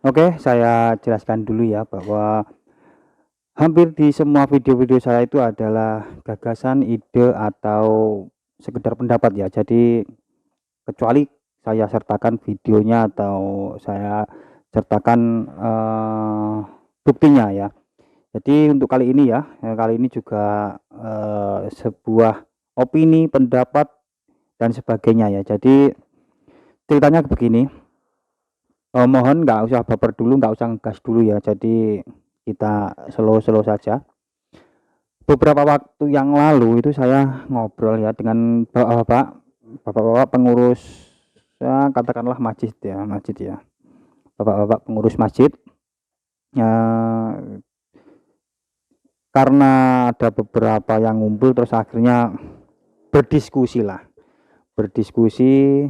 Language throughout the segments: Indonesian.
Oke, saya jelaskan dulu ya bahwa hampir di semua video-video saya itu adalah gagasan, ide, atau sekedar pendapat ya. Jadi kecuali saya sertakan videonya atau saya sertakan buktinya ya. Jadi untuk kali ini ya, kali ini juga sebuah opini, pendapat dan sebagainya ya. Jadi ceritanya begini, mohon nggak usah baper dulu, nggak usah ngegas dulu ya. Jadi kita slow-slow saja. Beberapa waktu yang lalu itu saya ngobrol ya dengan bapak-bapak pengurus, ya katakanlah masjid ya, bapak-bapak pengurus masjid. Ya, karena ada beberapa yang ngumpul terus akhirnya berdiskusi lah, berdiskusi.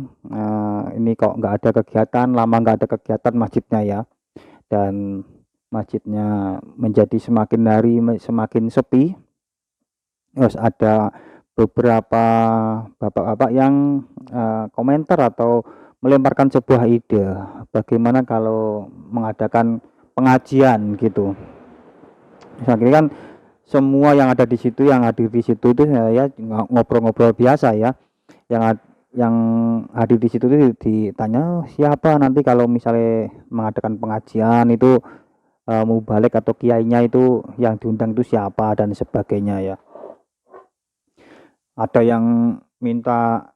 Ini kok nggak ada kegiatan, lama nggak ada kegiatan masjidnya ya, dan masjidnya menjadi semakin hari semakin sepi. Terus ada beberapa bapak-bapak yang komentar atau melemparkan sebuah ide, bagaimana kalau mengadakan pengajian gitu. Akhirnya kan semua yang ada di situ, yang hadir di situ itu ya ngobrol-ngobrol biasa ya. Yang hadir di situ itu ditanya siapa nanti kalau misalnya mengadakan pengajian itu, balik atau kiainya itu yang diundang itu siapa dan sebagainya ya. Ada yang minta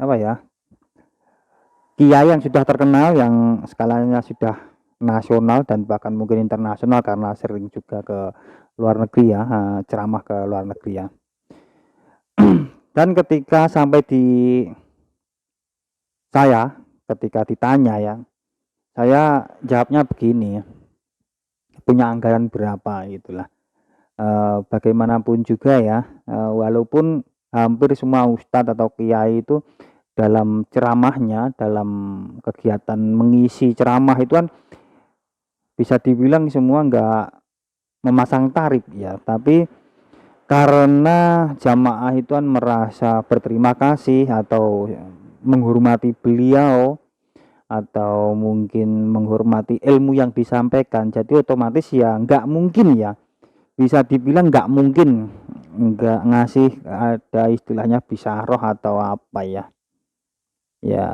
apa ya, kiai yang sudah terkenal, yang skalanya sudah nasional dan bahkan mungkin internasional karena sering juga ke luar negeri ya, ceramah ke luar negeri ya. Dan ketika sampai di saya, ketika ditanya ya, saya jawabnya begini, punya anggaran berapa gitulah. Bagaimanapun juga ya, walaupun hampir semua ustadz atau kiai itu dalam ceramahnya, dalam kegiatan mengisi ceramah itu kan bisa dibilang semua nggak memasang tarif ya, tapi karena jamaah itu kan merasa berterima kasih atau menghormati beliau atau mungkin menghormati ilmu yang disampaikan, jadi otomatis ya nggak mungkin ya, bisa dibilang nggak mungkin nggak ngasih, ada istilahnya bisaroh atau apa ya, ya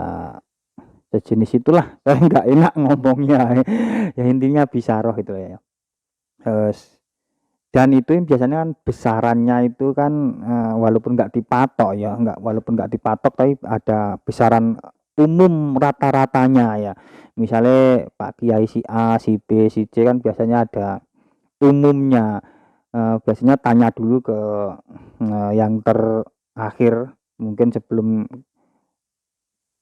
sejenis itulah. Saya nggak enak ngomongnya ya, intinya bisaroh itu ya. Terus dan itu biasanya kan besarannya itu kan, walaupun nggak dipatok ya, walaupun nggak dipatok tapi ada besaran umum rata-ratanya ya. Misalnya Pak Kiai si A, si B, si C kan biasanya ada umumnya. Biasanya tanya dulu ke yang terakhir, mungkin sebelum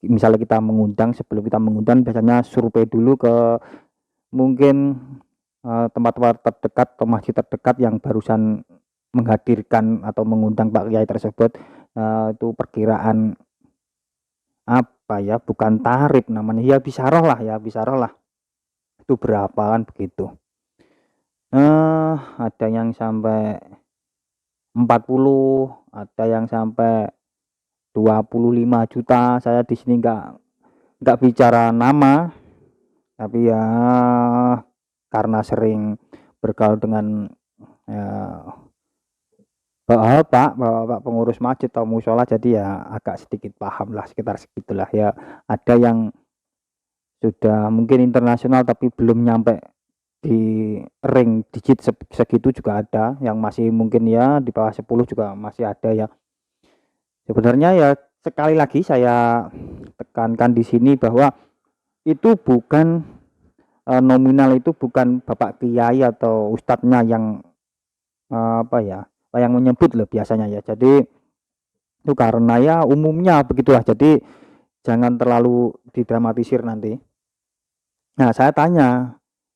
misalnya kita mengundang, sebelum kita mengundang biasanya survei dulu ke mungkin tempat-tempat terdekat atau masjid terdekat yang barusan menghadirkan atau mengundang Pak Kiai tersebut. Itu perkiraan apa ya, bukan tarif namanya ya, bisaroh lah ya, bisaroh lah itu berapa kan begitu. Ada yang sampai 40, ada yang sampai 25 juta. Saya di sini nggak bicara nama, tapi ya karena sering bergaul dengan ya, bapak pengurus masjid atau musola, jadi ya agak sedikit paham lah, sekitar segitulah ya. Ada yang sudah mungkin internasional tapi belum nyampe di ring digit segitu juga ada, yang masih mungkin ya di bawah 10 juga masih ada ya. Sebenarnya ya sekali lagi saya tekankan di sini bahwa itu bukan nominal, itu bukan bapak kiai atau ustadznya yang apa ya, yang menyebut loh biasanya ya. Jadi itu karena ya umumnya begitulah. Jadi jangan terlalu didramatisir nanti. Nah,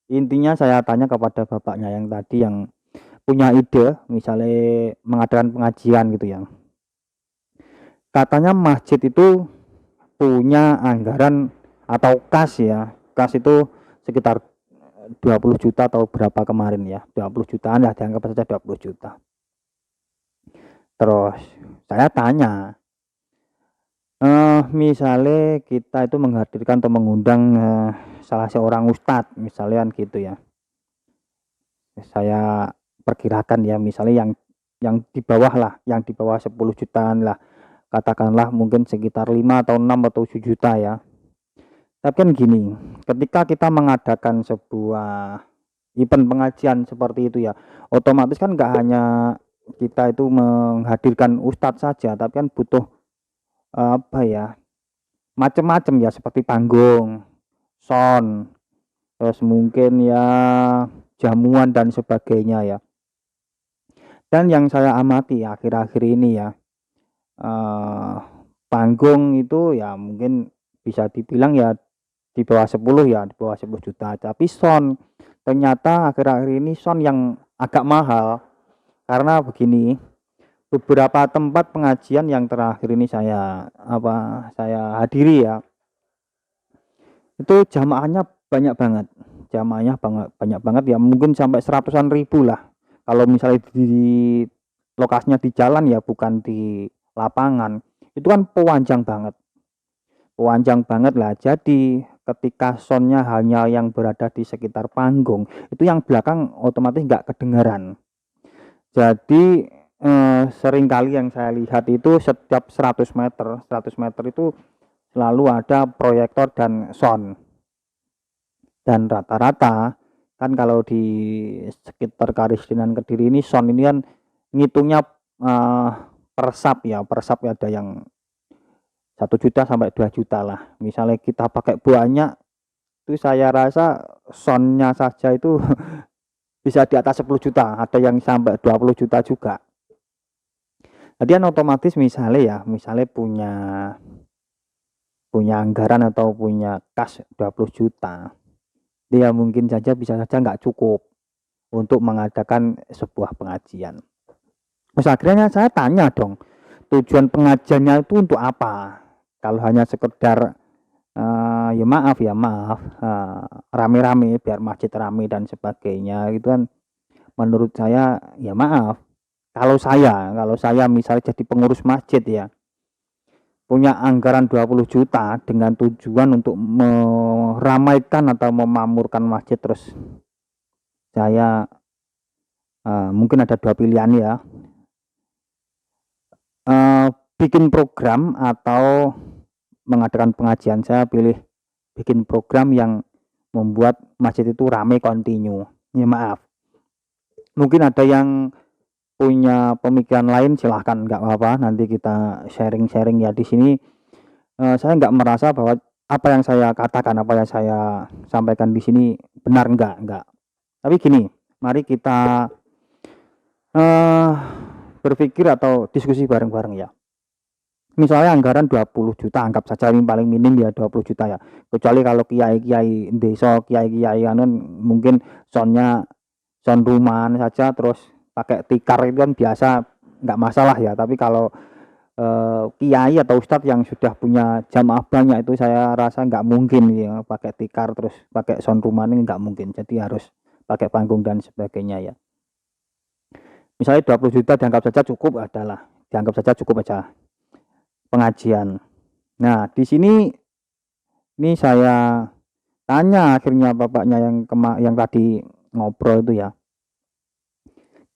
intinya saya tanya kepada bapaknya yang tadi yang punya ide misalnya mengadakan pengajian gitu ya. Katanya masjid itu punya anggaran atau kas ya. Kas itu sekitar 20 juta atau berapa kemarin ya. 20 jutaan lah, dianggap saja 20 juta. Terus saya tanya, Misale kita itu menghadirkan atau mengundang, salah seorang ustadz misalnya kan gitu ya. Saya perkirakan ya misalnya yang di bawah lah, yang di bawah 10 jutaan lah, katakanlah mungkin sekitar 5 atau 6 atau 7 juta ya. Tapi kan gini, ketika kita mengadakan sebuah event pengajian seperti itu ya, otomatis kan nggak hanya kita itu menghadirkan ustadz saja, tapi kan butuh, apa ya, macam-macam ya seperti panggung, sound, terus mungkin ya jamuan dan sebagainya ya. Dan yang saya amati akhir-akhir ini ya, eee, panggung itu ya mungkin bisa dibilang ya di bawah 10 ya, di bawah 10 juta. Tapi sound, ternyata akhir-akhir ini sound yang agak mahal. Karena begini, beberapa tempat pengajian yang terakhir ini saya hadiri ya, itu jamaahnya banyak banget. Jamaahnya banyak banget ya, mungkin sampai seratusan ribu lah. Kalau misalnya di lokasinya di jalan ya, bukan di lapangan. Itu kan pewanjang banget lah. Jadi ketika soundnya hanya yang berada di sekitar panggung, itu yang belakang otomatis nggak kedengaran. Jadi seringkali yang saya lihat itu setiap 100 meter itu selalu ada proyektor dan sound. Dan rata-rata kan kalau di sekitar Karisidenan Kediri ini sound ini kan ngitungnya per sub ya, ada yang 1 juta sampai 2 juta lah. Misalnya kita pakai banyak, itu saya rasa soundnya saja itu bisa di atas 10 juta, ada yang sampai 20 juta juga. Jadi kan otomatis misalnya punya anggaran atau punya kas 20 juta, dia mungkin saja bisa saja nggak cukup untuk mengadakan sebuah pengajian. Terus akhirnya saya tanya dong, tujuan pengajiannya itu untuk apa? Kalau hanya sekedar ya maaf, rame-rame biar masjid rame dan sebagainya gitu kan, menurut saya ya maaf, kalau saya misalnya jadi pengurus masjid ya, punya anggaran 20 juta dengan tujuan untuk meramaikan atau memamurkan masjid, terus saya mungkin ada dua pilihan ya, bikin program atau mengadakan pengajian. Saya pilih bikin program yang membuat masjid itu ramai kontinu. Ya maaf, mungkin ada yang punya pemikiran lain, silahkan, nggak apa-apa, nanti kita sharing-sharing ya di sini. Saya nggak merasa bahwa apa yang saya katakan, apa yang saya sampaikan di sini benar, enggak. Tapi gini, mari kita berpikir atau diskusi bareng-bareng ya. Misalnya anggaran 20 juta, anggap saja ini paling minim ya 20 juta ya. Kecuali kalau kiai-kiai desa, kiai-kiai anu mungkin soundnya sound rumahan saja, terus pakai tikar itu kan biasa, nggak masalah ya. Tapi kalau kiai atau ustadz yang sudah punya jamaah banyak, itu saya rasa nggak mungkin ya pakai tikar terus pakai sound rumahan, ini nggak mungkin. Jadi harus pakai panggung dan sebagainya ya. Misalnya 20 juta dianggap saja cukup aja pengajian. Nah, di sini ini saya tanya akhirnya bapaknya yang tadi ngobrol itu ya.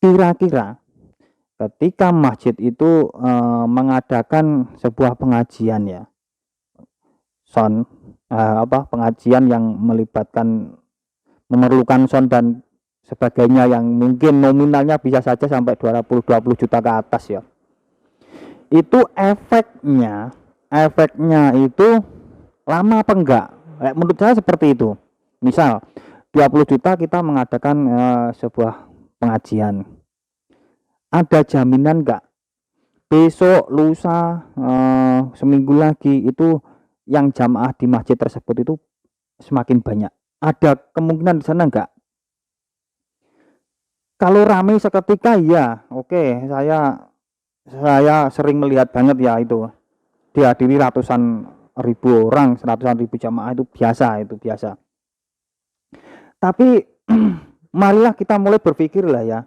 Kira-kira ketika masjid itu mengadakan sebuah pengajian ya, pengajian yang memerlukan sound dan sebagainya, yang mungkin nominalnya bisa saja sampai 20 juta ke atas ya. Itu efeknya itu lama apa enggak? Menurut saya seperti itu. Misal 20 juta kita mengadakan sebuah pengajian, ada jaminan enggak besok, lusa, seminggu lagi itu yang jamaah di masjid tersebut itu semakin banyak? Ada kemungkinan di sana enggak? Kalau ramai seketika ya oke, saya sering melihat banget ya, itu dihadiri ratusan ribu orang, ratusan ribu jamaah, itu biasa. Tapi marilah kita mulai berpikir lah ya,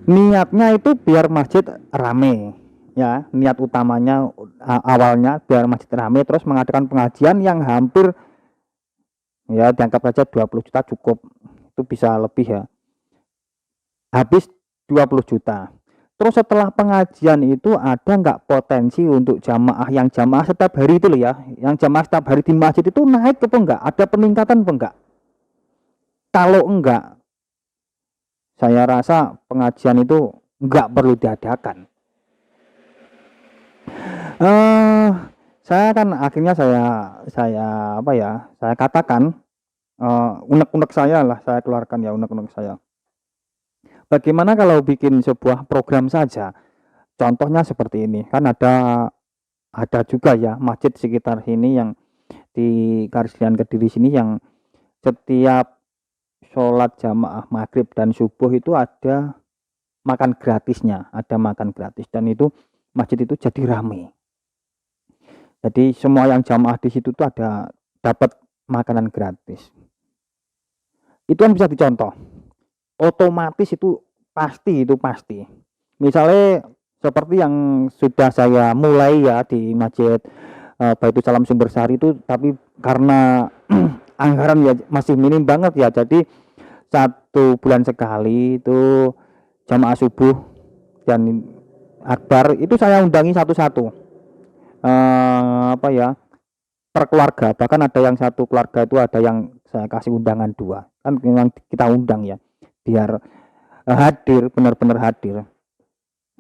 niatnya itu biar masjid rame ya, niat utamanya awalnya biar masjid rame, terus mengadakan pengajian yang hampir ya dianggap saja 20 juta cukup, itu bisa lebih ya, habis 20 juta. Terus setelah pengajian itu ada nggak potensi untuk jamaah yang jamaah setiap hari itu loh ya, yang jamaah setiap hari di masjid itu naik apa enggak, ada peningkatan apa enggak? Kalau enggak, saya rasa pengajian itu enggak perlu diadakan. eh saya kan akhirnya saya apa ya, saya katakan, unek-unek saya lah, saya keluarkan ya unek-unek saya. Bagaimana kalau bikin sebuah program saja? Contohnya seperti ini, kan ada juga ya masjid sekitar sini yang di Karislian Kediri sini yang setiap sholat jamaah maghrib dan subuh itu ada makan gratisnya, ada makan gratis, dan itu masjid itu jadi rame. Jadi semua yang jamaah di situ tuh ada dapat makanan gratis. Itu kan bisa dicontoh. Otomatis itu pasti. Misalnya seperti yang sudah saya mulai ya di masjid Baitul Salam Sumbersari itu, tapi karena anggaran ya masih minim banget ya, jadi 1 bulan sekali itu jamaah subuh dan akbar itu saya undangi satu-satu, apa ya, per keluarga, bahkan ada yang satu keluarga itu ada yang saya kasih undangan 2, kan memang kita undang ya biar hadir, benar-benar hadir.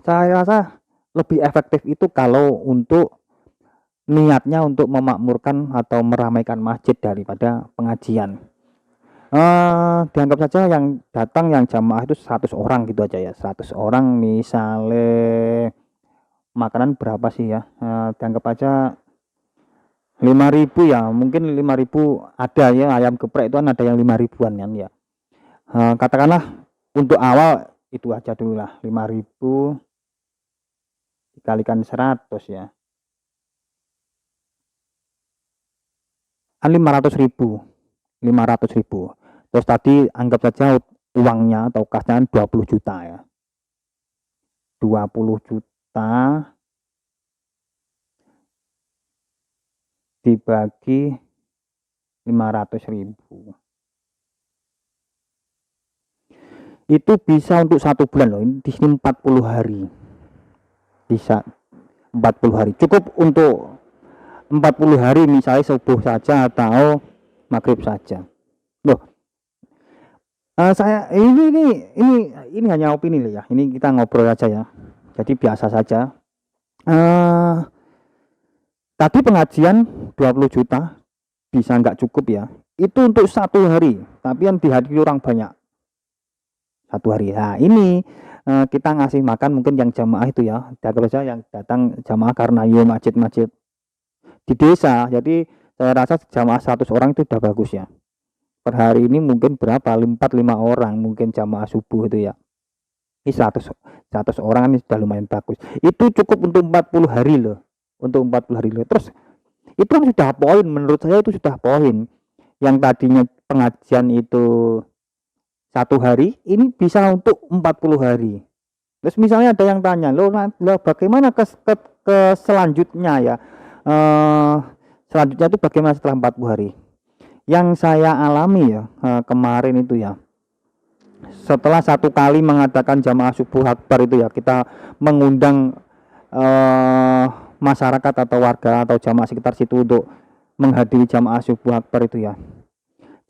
Saya rasa lebih efektif itu kalau untuk niatnya untuk memakmurkan atau meramaikan masjid daripada pengajian. Dianggap saja yang datang yang jamaah itu 100 orang gitu aja ya, 100 orang misalnya makanan berapa sih ya, dianggap aja 5.000 ya, mungkin 5.000 ada ya, ayam geprek itu kan ada yang 5.000-an kan ya. Katakanlah untuk awal itu aja dulu lah, 5.000 dikalikan 100 ya, kan 500.000. Terus tadi anggap saja uangnya atau kasnya 20 juta ya, 20 juta dibagi 500.000 itu bisa untuk 1 bulan loh. Di sini 40 hari, bisa 40 hari cukup untuk 40 hari, misalnya subuh saja atau maghrib saja loh. Saya ini hanya opini loh ya, ini kita ngobrol aja ya, jadi biasa saja. Tadi pengajian 20 juta bisa nggak cukup ya, itu untuk 1 hari, tapi yang dihadiri orang banyak 1 hari. Nah ini kita ngasih makan mungkin yang jamaah itu ya, saja yang datang jamaah karena ya masjid-masjid di desa, jadi saya rasa jamaah 100 orang itu udah bagus ya. Per hari ini mungkin berapa, 4-5 orang mungkin jamaah subuh itu ya, ini 100 orang ini sudah lumayan bagus, itu cukup untuk 40 hari loh, untuk 40 hari loh. Terus itu kan sudah poin, menurut saya itu sudah poin. Yang tadinya pengajian itu 1 hari, ini bisa untuk 40 hari. Terus misalnya ada yang tanya, loh bagaimana ke selanjutnya ya, selanjutnya itu bagaimana setelah 40 hari. Yang saya alami ya kemarin itu ya, setelah 1 kali mengadakan jamaah subuh akbar itu ya, kita mengundang masyarakat atau warga atau jamaah sekitar situ untuk menghadiri jamaah subuh akbar itu ya.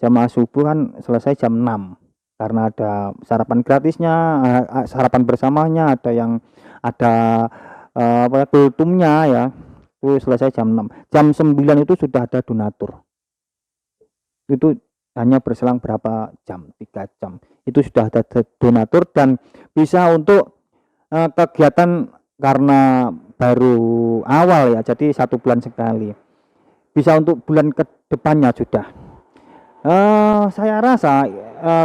Jamaah subuh kan selesai jam 6 karena ada sarapan gratisnya, sarapan bersamanya, ada yang ada apa kultumnya ya, itu selesai jam 6. Jam 9 itu sudah ada donatur, itu hanya berselang berapa jam, 3 jam itu sudah ada donatur, dan bisa untuk kegiatan karena baru awal ya, jadi 1 bulan sekali, bisa untuk bulan ke depannya sudah. Saya rasa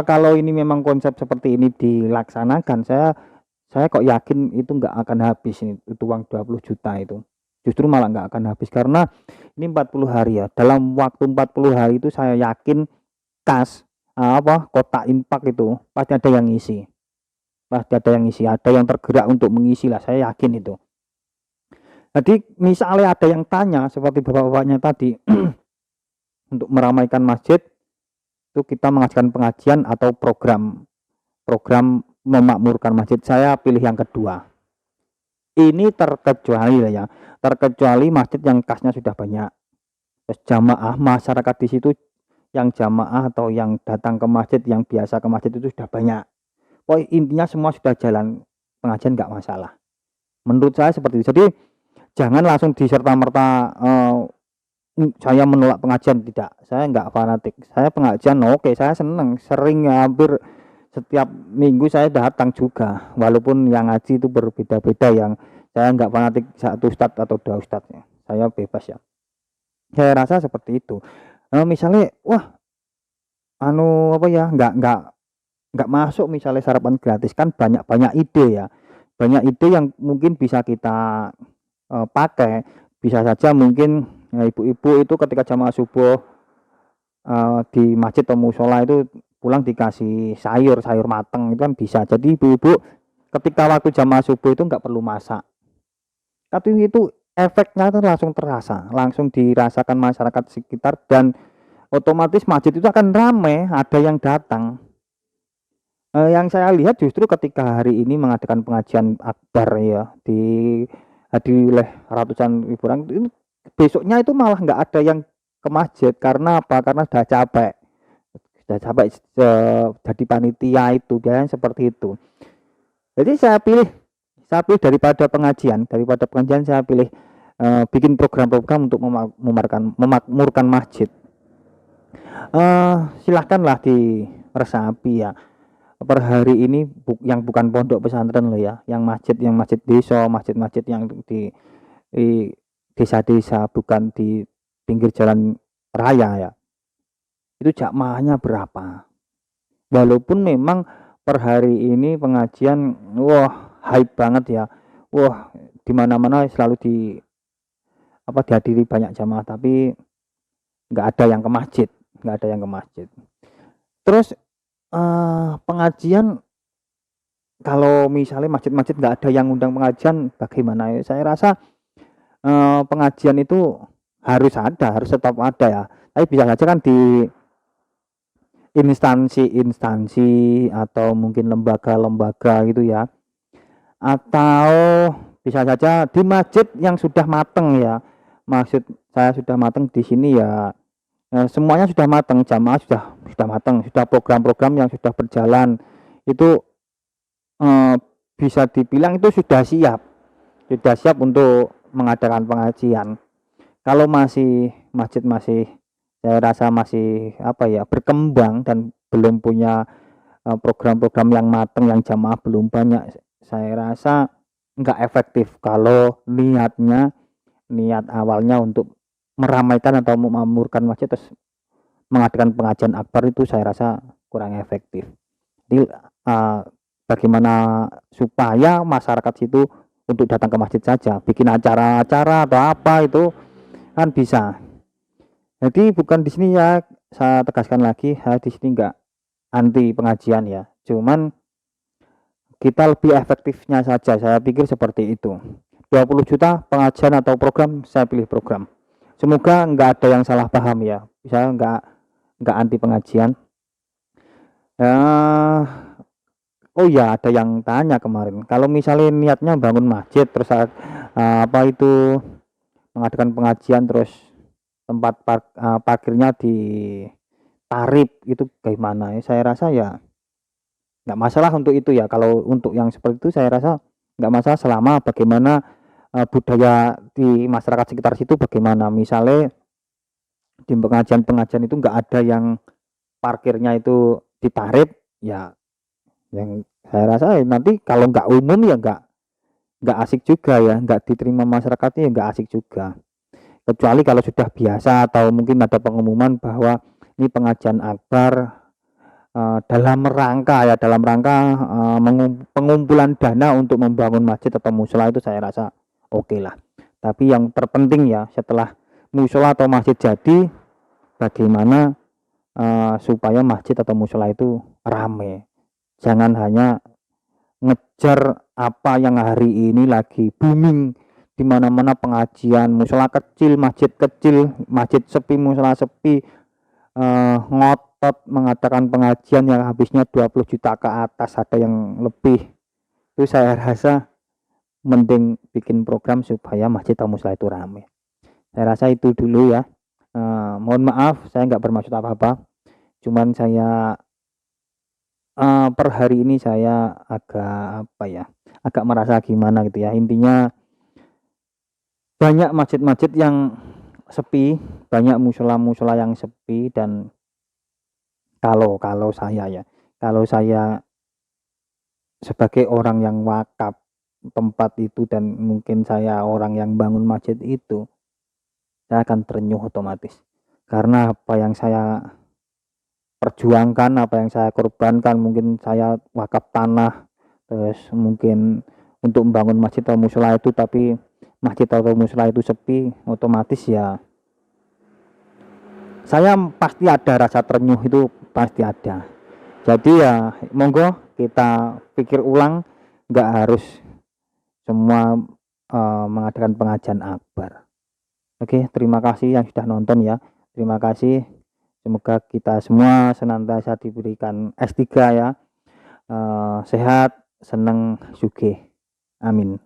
kalau ini memang konsep seperti ini dilaksanakan, saya kok yakin itu nggak akan habis ini, itu uang 20 juta itu justru malah nggak akan habis, karena ini 40 hari ya, dalam waktu 40 hari itu saya yakin kas kotak infak itu pasti ada yang ngisi, ada yang tergerak untuk mengisi lah, saya yakin itu. Jadi misalnya ada yang tanya seperti bapak-bapaknya tadi untuk meramaikan masjid itu kita mengajukan pengajian atau program memakmurkan masjid, saya pilih yang kedua. Ini terkecuali lah ya, terkecuali masjid yang kasnya sudah banyak, terus jamaah masyarakat di situ yang jamaah atau yang datang ke masjid, yang biasa ke masjid itu sudah banyak. Pokoknya intinya semua sudah jalan pengajian nggak masalah. Menurut saya seperti itu. Jadi jangan langsung diserta-merta saya menolak pengajian, tidak. Saya nggak fanatik. Saya pengajian oke, saya seneng, sering hampir setiap minggu saya datang juga. Walaupun yang ngaji itu berbeda-beda, yang saya nggak fanatik satu ustadz atau dua ustadz ya. Saya bebas ya. Saya rasa seperti itu. Misalnya, wah, apa ya, nggak masuk misalnya sarapan gratis, kan banyak ide ya, banyak ide yang mungkin bisa kita pakai. Bisa saja mungkin ibu-ibu itu ketika jamaah subuh di masjid atau musola itu pulang dikasih sayur mateng, itu kan bisa. Jadi ibu-ibu ketika waktu jamaah subuh itu nggak perlu masak, tapi itu efeknya itu langsung terasa, langsung dirasakan masyarakat sekitar, dan otomatis masjid itu akan ramai, ada yang datang. Yang saya lihat justru ketika hari ini mengadakan pengajian akbar ya, dihadiri oleh ratusan ribu orang, itu besoknya itu malah nggak ada yang ke masjid. Karena apa? Karena sudah capek jadi panitia, itu biasanya seperti itu. Jadi saya pilih daripada pengajian saya pilih bikin program-program untuk memakmurkan masjid. Silahkanlah diresapi ya, per hari ini yang bukan pondok pesantren loh ya, yang masjid desa, masjid yang di desa-desa, bukan di pinggir jalan raya ya, itu jamaahnya berapa. Walaupun memang per hari ini pengajian wah hype banget ya, wah dimana-mana selalu dihadiri banyak jamaah, tapi nggak ada yang ke masjid. Terus pengajian, kalau misalnya masjid-masjid nggak ada yang undang pengajian, bagaimana ya? Saya rasa pengajian itu harus tetap ada ya. Tapi bisa saja kan di instansi atau mungkin lembaga-lembaga gitu ya. Atau bisa saja di masjid yang sudah mateng ya. Maksud saya sudah mateng di sini ya, semuanya sudah matang, jamaah sudah matang, sudah program-program yang sudah berjalan, itu bisa dibilang itu sudah siap untuk mengadakan pengajian. Kalau masjid masih saya rasa masih berkembang dan belum punya program-program yang matang, yang jamaah belum banyak, saya rasa nggak efektif. Kalau niat awalnya untuk meramaikan atau memakmurkan masjid terus mengadakan pengajian akbar, itu saya rasa kurang efektif. Jadi bagaimana supaya masyarakat situ untuk datang ke masjid saja, bikin acara-acara atau apa itu kan bisa. Jadi bukan di sini ya, saya tegaskan lagi, di sini enggak anti pengajian ya, cuman kita lebih efektifnya saja, saya pikir seperti itu. 20 juta pengajian atau program, saya pilih program. Semoga nggak ada yang salah paham ya, saya nggak anti pengajian. Oh ya, ada yang tanya kemarin, kalau misalnya niatnya bangun masjid terus itu mengadakan pengajian terus tempat parkirnya ditarif, itu gimana ya? Saya rasa ya nggak masalah untuk itu ya. Kalau untuk yang seperti itu saya rasa nggak masalah, selama bagaimana budaya di masyarakat sekitar situ bagaimana. Misalnya di pengajian itu nggak ada yang parkirnya itu ditarif ya, yang saya rasa nanti kalau nggak umum ya nggak asik juga ya, nggak diterima masyarakatnya ya, nggak asik juga. Kecuali kalau sudah biasa atau mungkin ada pengumuman bahwa ini pengajian akbar dalam rangka pengumpulan dana untuk membangun masjid atau musola, itu saya rasa oke lah. Tapi yang terpenting ya, setelah musola atau masjid jadi, bagaimana supaya masjid atau musola itu rame. Jangan hanya ngejar apa yang hari ini lagi booming di mana-mana pengajian, musola kecil, masjid sepi, musola sepi, ngotot mengadakan pengajian yang habisnya 20 juta ke atas, ada yang lebih. Itu saya rasa mending bikin program supaya masjid atau musola itu rame. Saya rasa itu dulu ya. Mohon maaf saya nggak bermaksud apa-apa, cuman saya per hari ini saya agak merasa gimana gitu ya. Intinya banyak masjid-masjid yang sepi, banyak musola-musola yang sepi, dan kalau saya sebagai orang yang wakaf tempat itu, dan mungkin saya orang yang bangun masjid itu, saya akan terenyuh otomatis. Karena apa yang saya perjuangkan, apa yang saya korbankan, mungkin saya wakaf tanah, terus mungkin untuk membangun masjid atau musola itu, tapi masjid atau musola itu sepi, otomatis ya saya pasti ada rasa terenyuh, itu pasti ada. Jadi ya monggo kita pikir ulang, nggak harus semua mengadakan pengajian akbar. Oke, terima kasih yang sudah nonton ya. Terima kasih. Semoga kita semua senantiasa diberikan S3 ya. Sehat, seneng, sugih. Amin.